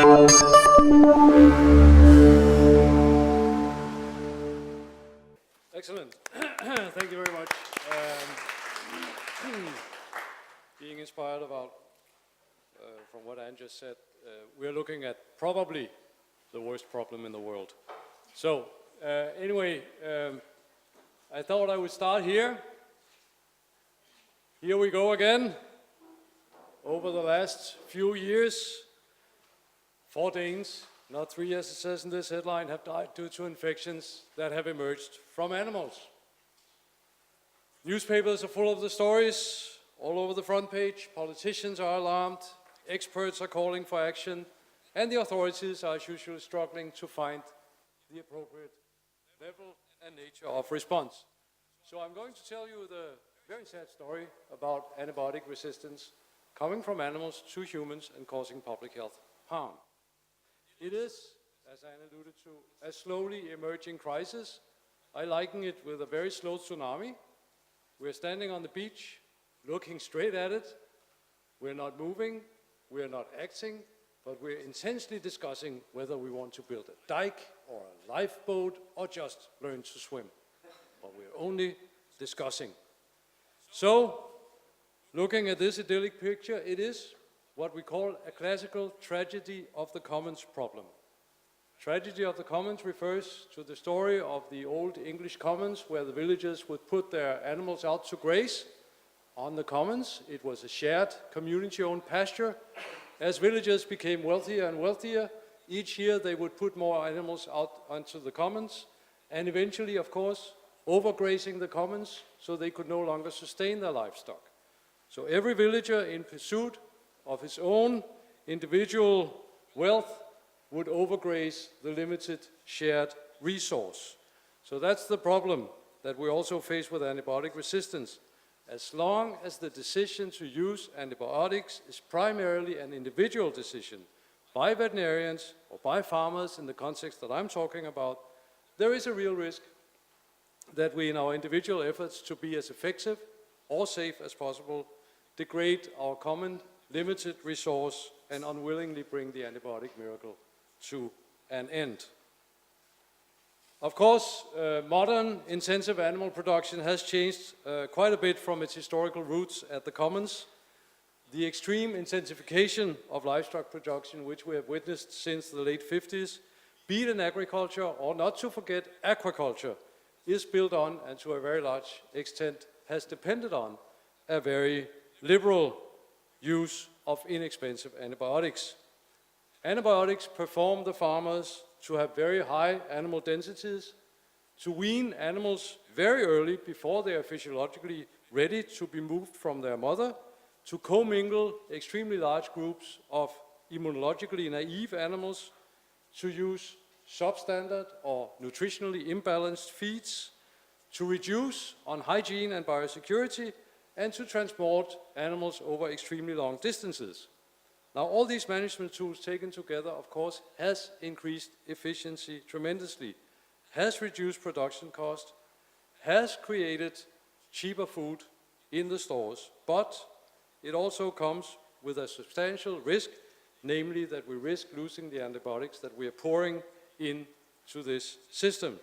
Excellent. Thank you very much. Being inspired about, from what Anne just said, we're looking at probably the worst problem in the world. So, anyway, I thought I would start here. Here we go again. Over the last few years, 4 Danes, not 3 as it says in this headline, have died due to infections that have emerged from animals. Newspapers are full of the stories, all over the front page. Politicians are alarmed, experts are calling for action, and the authorities are as usual struggling to find the appropriate level and nature of response. So I'm going to tell you the very sad story about antibiotic resistance coming from animals to humans and causing public health harm. It is, as Anne alluded to, a slowly emerging crisis. I liken it with a very slow tsunami. We're standing on the beach, looking straight at it. We're not moving, we're not acting, but we're intensely discussing whether we want to build a dike or a lifeboat or just learn to swim. But we're only discussing. So, looking at this idyllic picture, it is what we call a classical tragedy of the commons problem. Tragedy of the commons refers to the story of the old English commons where the villagers would put their animals out to graze on the commons. It was a shared community-owned pasture. As villagers became wealthier and wealthier, each year they would put more animals out onto the commons and eventually, of course, overgrazing the commons so they could no longer sustain their livestock. So every villager in pursuit of his own individual wealth would overgraze the limited shared resource. So that's the problem that we also face with antibiotic resistance. As long as the decision to use antibiotics is primarily an individual decision by veterinarians or by farmers in the context that I'm talking about, there is a real risk that we in our individual efforts to be as effective or safe as possible degrade our common limited resource and unwillingly bring the antibiotic miracle to an end. Of course, modern intensive animal production has changed quite a bit from its historical roots at the commons. The extreme intensification of livestock production, which we have witnessed since the late 50s, be it in agriculture or not to forget aquaculture, is built on and to a very large extent has depended on a very liberal use of inexpensive antibiotics. Antibiotics perform the farmers to have very high animal densities, to wean animals very early before they are physiologically ready to be moved from their mother, to commingle extremely large groups of immunologically naive animals, to use substandard or nutritionally imbalanced feeds, to reduce on hygiene and biosecurity, and to transport animals over extremely long distances. Now, all these management tools taken together, of course, has increased efficiency tremendously, has reduced production cost, has created cheaper food in the stores, but it also comes with a substantial risk, namely that we risk losing the antibiotics that we are pouring into this system.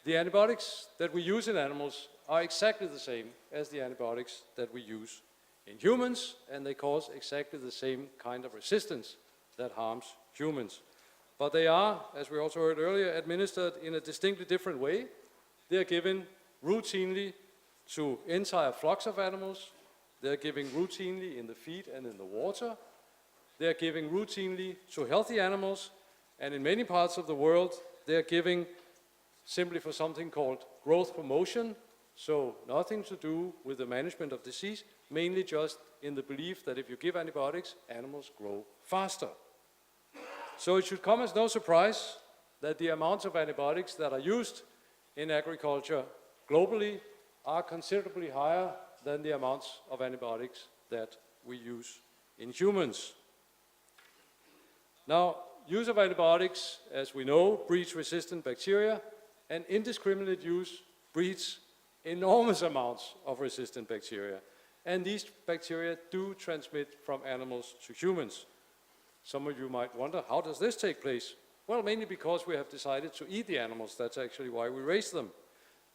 The antibiotics that we use in animals are exactly the same as the antibiotics that we use in humans, and they cause exactly the same kind of resistance that harms humans. But they are, as we also heard earlier, administered in a distinctly different way. They are given routinely to entire flocks of animals. They are given routinely in the feed and in the water. They are given routinely to healthy animals, and in many parts of the world, they are given simply for something called growth promotion, so nothing to do with the management of disease, mainly just in the belief that if you give antibiotics, animals grow faster. So it should come as no surprise that the amounts of antibiotics that are used in agriculture globally are considerably higher than the amounts of antibiotics that we use in humans. Now, use of antibiotics, as we know, breeds resistant bacteria, and indiscriminate use breeds enormous amounts of resistant bacteria. And these bacteria do transmit from animals to humans. Some of you might wonder, how does this take place? Well, mainly because we have decided to eat the animals. That's actually why we raise them.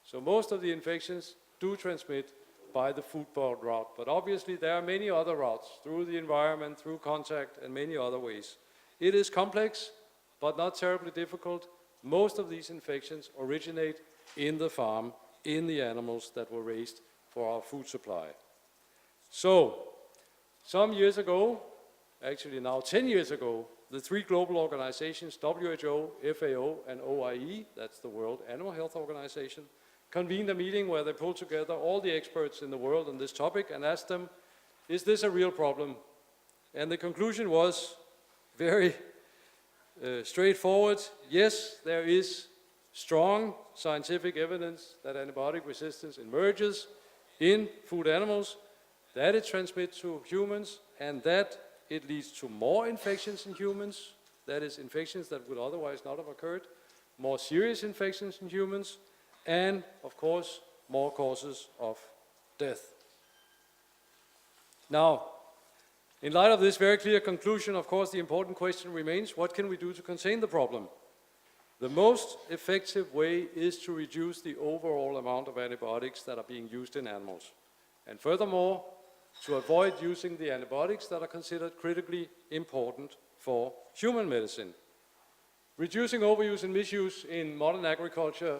So most of the infections do transmit by the foodborne route. But obviously there are many other routes, through the environment, through contact, and many other ways. It is complex, but not terribly difficult. Most of these infections originate in the farm, in the animals that were raised for our food supply. So, some years ago, actually now 10 years ago, the three global organizations, WHO, FAO, and OIE, that's the World Animal Health Organization, convened a meeting where they pulled together all the experts in the world on this topic and asked them, is this a real problem? And the conclusion was very straightforward. Yes, there is strong scientific evidence that antibiotic resistance emerges in food animals, that it transmits to humans, and that it leads to more infections in humans, that is, infections that would otherwise not have occurred, more serious infections in humans, and, of course, more causes of death. Now, in light of this very clear conclusion, of course, the important question remains, what can we do to contain the problem? The most effective way is to reduce the overall amount of antibiotics that are being used in animals. And furthermore, to avoid using the antibiotics that are considered critically important for human medicine. Reducing overuse and misuse in modern agriculture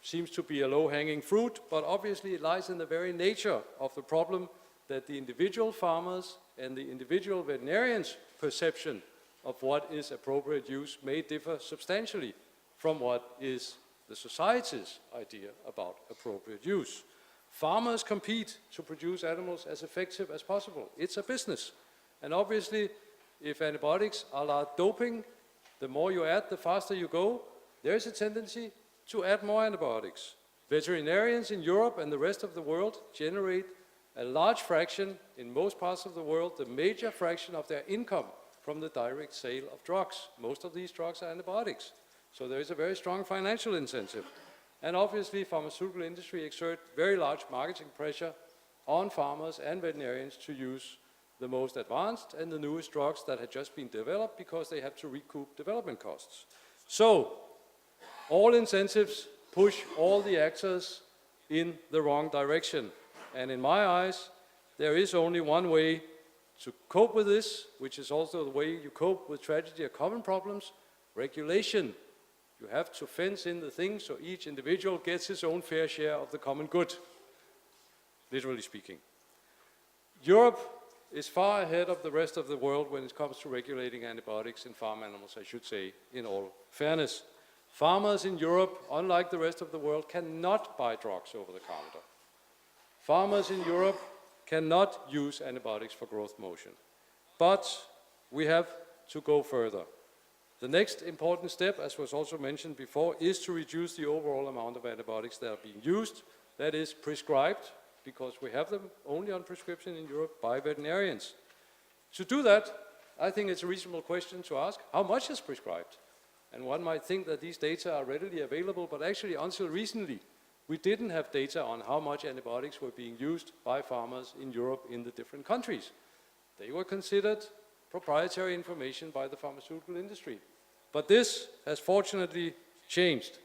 seems to be a low-hanging fruit, but obviously it lies in the very nature of the problem that the individual farmers and the individual veterinarians' perception of what is appropriate use may differ substantially from what is the society's idea about appropriate use. Farmers compete to produce animals as effective as possible. It's a business. And obviously, if antibiotics are like doping, the more you add, the faster you go. There is a tendency to add more antibiotics. Veterinarians in Europe and the rest of the world generate a large fraction, in most parts of the world, the major fraction of their income from the direct sale of drugs. Most of these drugs are antibiotics. So there is a very strong financial incentive. And obviously, pharmaceutical industry exert very large marketing pressure on farmers and veterinarians to use the most advanced and the newest drugs that had just been developed because they have to recoup development costs. So, all incentives push all the actors in the wrong direction. And in my eyes, there is only one way to cope with this, which is also the way you cope with tragedy or common problems: regulation. You have to fence in the things so each individual gets his own fair share of the common good, literally speaking. Europe is far ahead of the rest of the world when it comes to regulating antibiotics in farm animals, I should say, in all fairness. Farmers in Europe, unlike the rest of the world, cannot buy drugs over the counter. Farmers in Europe cannot use antibiotics for growth motion. But we have to go further. The next important step, as was also mentioned before, is to reduce the overall amount of antibiotics that are being used, that is prescribed, because we have them only on prescription in Europe by veterinarians. To do that, I think it's a reasonable question to ask, how much is prescribed? And one might think that these data are readily available, but actually until recently, we didn't have data on how much antibiotics were being used by farmers in Europe in the different countries. They were considered proprietary information by the pharmaceutical industry. But this has fortunately changed.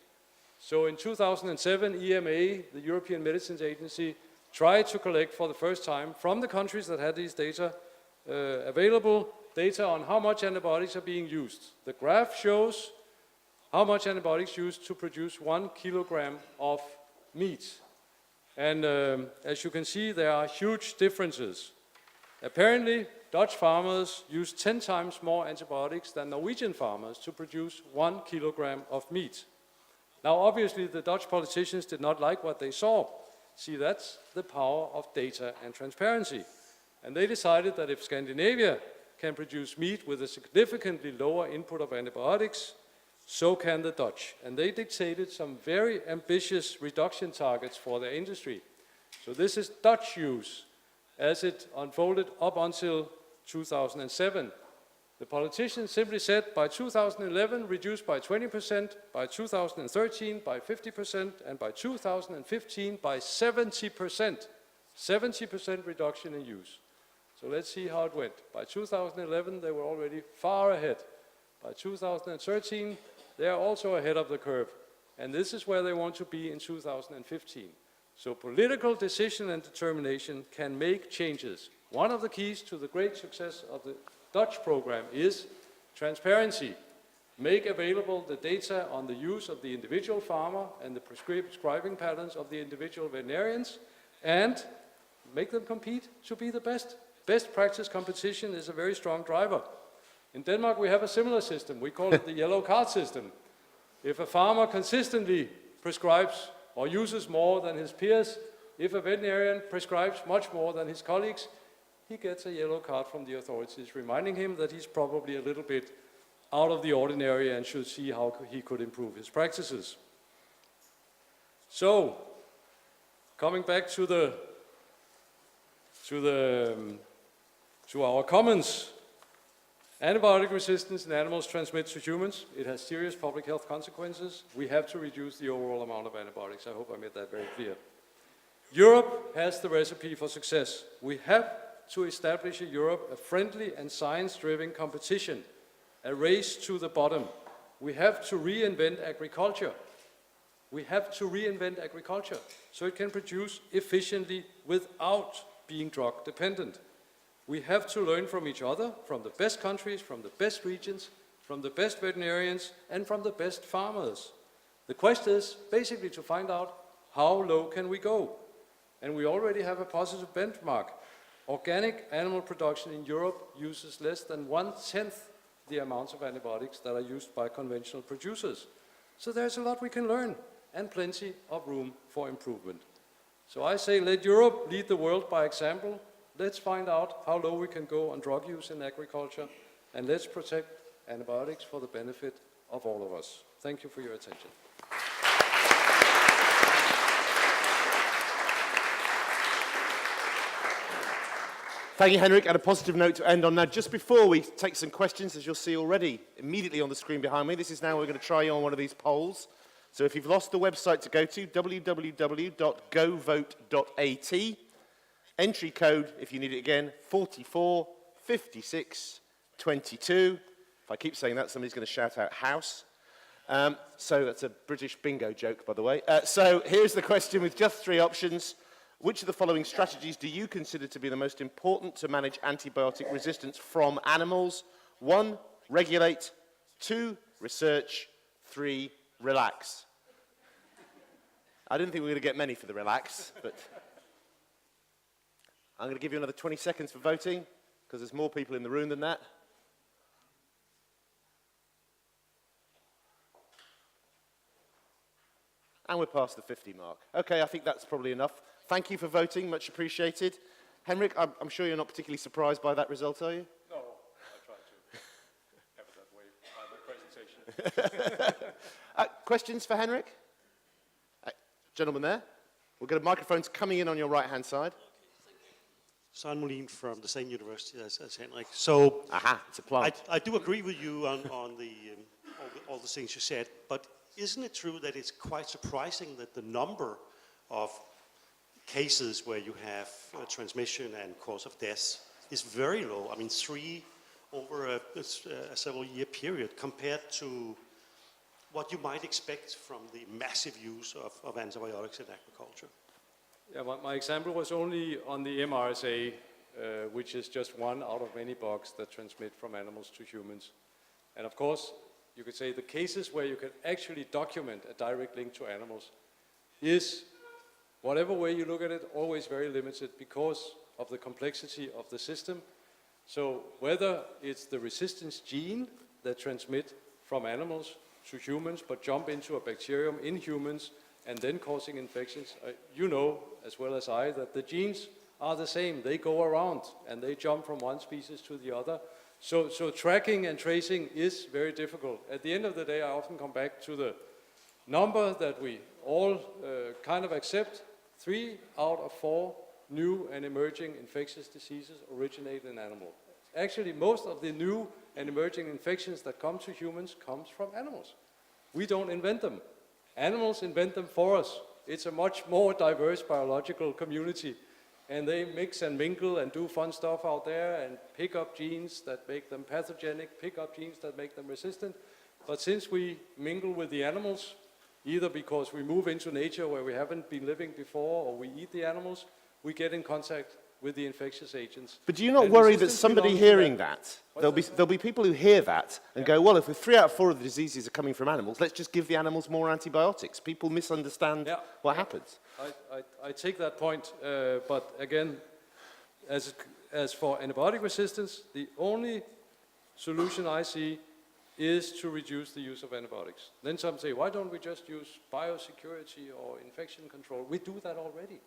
So in 2007, EMA, the European Medicines Agency, tried to collect for the first time from the countries that had these data available data on how much antibiotics are being used. The graph shows how much antibiotics used to produce 1 kilogram of meat. And as you can see, there are huge differences. Apparently, Dutch farmers use 10 times more antibiotics than Norwegian farmers to produce 1 kilogram of meat. Now, obviously, the Dutch politicians did not like what they saw. See, that's the power of data and transparency. And they decided that if Scandinavia can produce meat with a significantly lower input of antibiotics, so can the Dutch. And they dictated some very ambitious reduction targets for their industry. So this is Dutch use as it unfolded up until 2007. The politicians simply said by 2011 reduce by 20%, by 2013 by 50%, and by 2015 by 70%. 70% reduction in use. So let's see how it went. By 2011, they were already far ahead. By 2013, they are also ahead of the curve. And this is where they want to be in 2015. So political decision and determination can make changes. One of the keys to the great success of the Dutch program is transparency. Make available the data on the use of the individual farmer and the prescribing patterns of the individual veterinarians, and make them compete to be the best. Best practice competition is a very strong driver. In Denmark, we have a similar system. We call it the yellow card system. If a farmer consistently prescribes or uses more than his peers, if a veterinarian prescribes much more than his colleagues, he gets a yellow card from the authorities, reminding him that he's probably a little bit out of the ordinary and should see how he could improve his practices. So, coming back to our comments, antibiotic resistance in animals transmits to humans. It has serious public health consequences. We have to reduce the overall amount of antibiotics. I hope I made that very clear. Europe has the recipe for success. We have to establish in Europe a friendly and science-driven competition, a race to the bottom. We have to reinvent agriculture. We have to reinvent agriculture so it can produce efficiently without being drug dependent. We have to learn from each other, from the best countries, from the best regions, from the best veterinarians, and from the best farmers. The question is basically to find out how low can we go? And we already have a positive benchmark. Organic animal production in Europe uses less than 1/10 the amounts of antibiotics that are used by conventional producers. So there's a lot we can learn and plenty of room for improvement. So I say let Europe lead the world by example. Let's find out how low we can go on drug use in agriculture, and let's protect antibiotics for the benefit of all of us. Thank you for your attention. Thank you, Henrik. And a positive note to end on. Now, just before we take some questions, as you'll see already immediately on the screen behind me, this is now we're going to try you on one of these polls. So if you've lost the website to go to, www.govote.at, entry code, if you need it again, 445622. If I keep saying that, somebody's going to shout out house. So that's a British bingo joke, by the way. So here's the question with just 3 options. Which of the following strategies do you consider to be the most important to manage antibiotic resistance from animals? 1, regulate. 2, research. 3, relax. I didn't think we were going to get many for the relax, but I'm going to give you another 20 seconds for voting, because there's more people in the room than that. And we're past the 50 mark. Okay, I think that's probably enough. Thank you for voting, much appreciated. Henrik, I'm sure you're not particularly surprised by that result, are you? No, I tried to have it that way by the presentation. Questions for Henrik? Gentleman there. We'll get microphones coming in on your right-hand side. Søren Molin from the same university as Henrik. So, it's a plant. I do agree with you on all the things you said, but isn't it true that it's quite surprising that the number of cases where you have transmission and cause of death is very low? I mean, 3 over a several-year period compared to what you might expect from the massive use of antibiotics in agriculture. Yeah, my example was only on the MRSA, which is just one out of many bugs that transmit from animals to humans. And of course, you could say the cases where you can actually document a direct link to animals is, whatever way you look at it, always very limited because of the complexity of the system. So whether it's the resistance gene that transmit from animals to humans but jump into a bacterium in humans and then causing infections, you know as well as I that the genes are the same. They go around and they jump from one species to the other. So tracking and tracing is very difficult. At the end of the day, I often come back to the number that we all kind of accept. 3 out of 4 new and emerging infectious diseases originate in animals. Actually, most of the new and emerging infections that come to humans comes from animals. We don't invent them. Animals invent them for us. It's a much more diverse biological community. and they mix and mingle and do fun stuff out there and pick up genes that make them pathogenic, pick up genes that make them resistant. But since we mingle with the animals, either because we move into nature where we haven't been living before, or we eat the animals, we get in contact with the infectious agents. But do you not And worry that resistance somebody belongs to hearing that, there'll be people who hear that and go, well, if 3 out of 4 of the diseases are coming from animals, let's just give the animals more antibiotics. People misunderstand what happens. I take that point, but again, as for antibiotic resistance, the only solution I see is to reduce the use of antibiotics. Then some say, why don't we just use biosecurity or infection control? We do that already.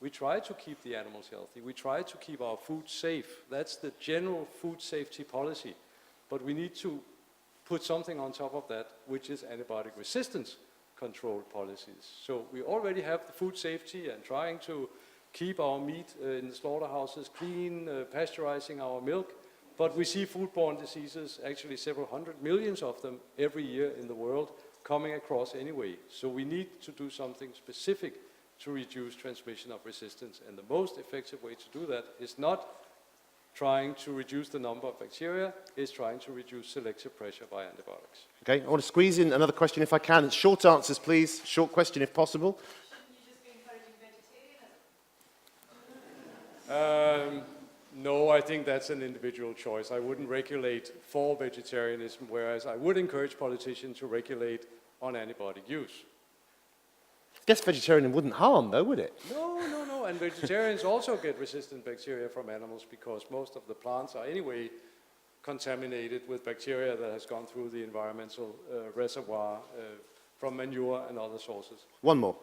We try to keep the animals healthy. We try to keep our food safe. That's the general food safety policy. But we need to put something on top of that, which is antibiotic resistance control policies. So we already have the food safety and trying to keep our meat in the slaughterhouses clean, pasteurizing our milk. But we see foodborne diseases, actually several hundred millions of them every year in the world, coming across anyway. So we need to do something specific to reduce transmission of resistance. And the most effective way to do that is not trying to reduce the number of bacteria, is trying to reduce selective pressure by antibiotics. Okay, I want to squeeze in another question if I can. Short answers, please. Short question if possible. Shouldn't you just be encouraging vegetarianism? No, I think that's an individual choice. I wouldn't regulate for vegetarianism, whereas I would encourage politicians to regulate on antibiotic use. I guess vegetarian wouldn't harm, though, would it? No, and vegetarians also get resistant bacteria from animals because most of the plants are anyway contaminated with bacteria that has gone through the environmental reservoir from manure and other sources. One more.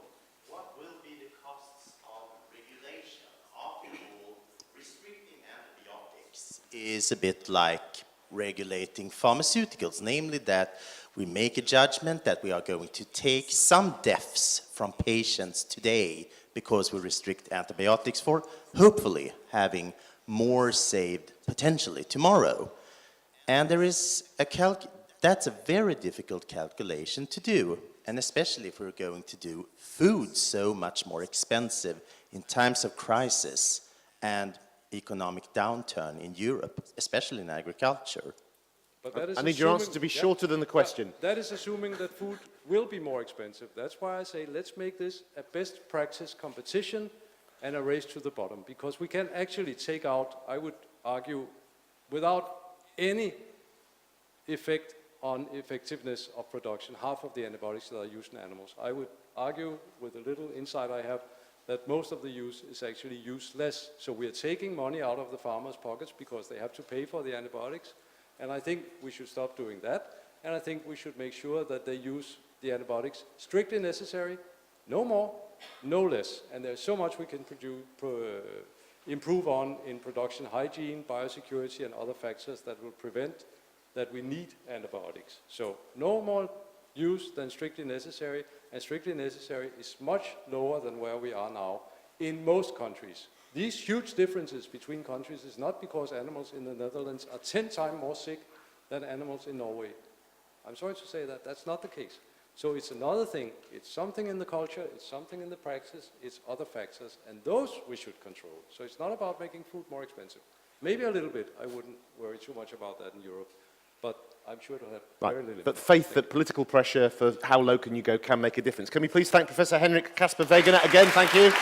What will be the costs of regulation? After all, restricting antibiotics is a bit like regulating pharmaceuticals, namely that we make a judgment that we are going to take some deaths from patients today because we restrict antibiotics for hopefully having more saved potentially tomorrow. And there is that's a very difficult calculation to do, and especially if we're going to do food so much more expensive in times of crisis and economic downturn in Europe, especially in agriculture. But that is I need your answer to be shorter than the question. That is assuming that food will be more expensive. That's why I say let's make this a best practice competition and a race to the bottom, because we can actually take out, I would argue, without any effect on effectiveness of production, half of the antibiotics that are used in animals. I would argue, with the little insight I have, that most of the use is actually useless. So we are taking money out of the farmers' pockets because they have to pay for the antibiotics. And I think we should stop doing that. And I think we should make sure that they use the antibiotics strictly necessary, no more, no less. And there's so much we can improve on in production hygiene, biosecurity, and other factors that will prevent that we need antibiotics. So no more use than strictly necessary, and strictly necessary is much lower than where we are now in most countries. These huge differences between countries is not because animals in the Netherlands are 10 times more sick than animals in Norway. I'm sorry to say that, that's not the case. So it's another thing, it's something in the culture, it's something in the practice, it's other factors, and those we should control. So it's not about making food more expensive. Maybe a little bit, I wouldn't worry too much about that in Europe, but I'm sure it'll have very little. But faith that political pressure for how low can you go can make a difference. Can we please thank Professor Henrik Caspar Wegener again, thank you.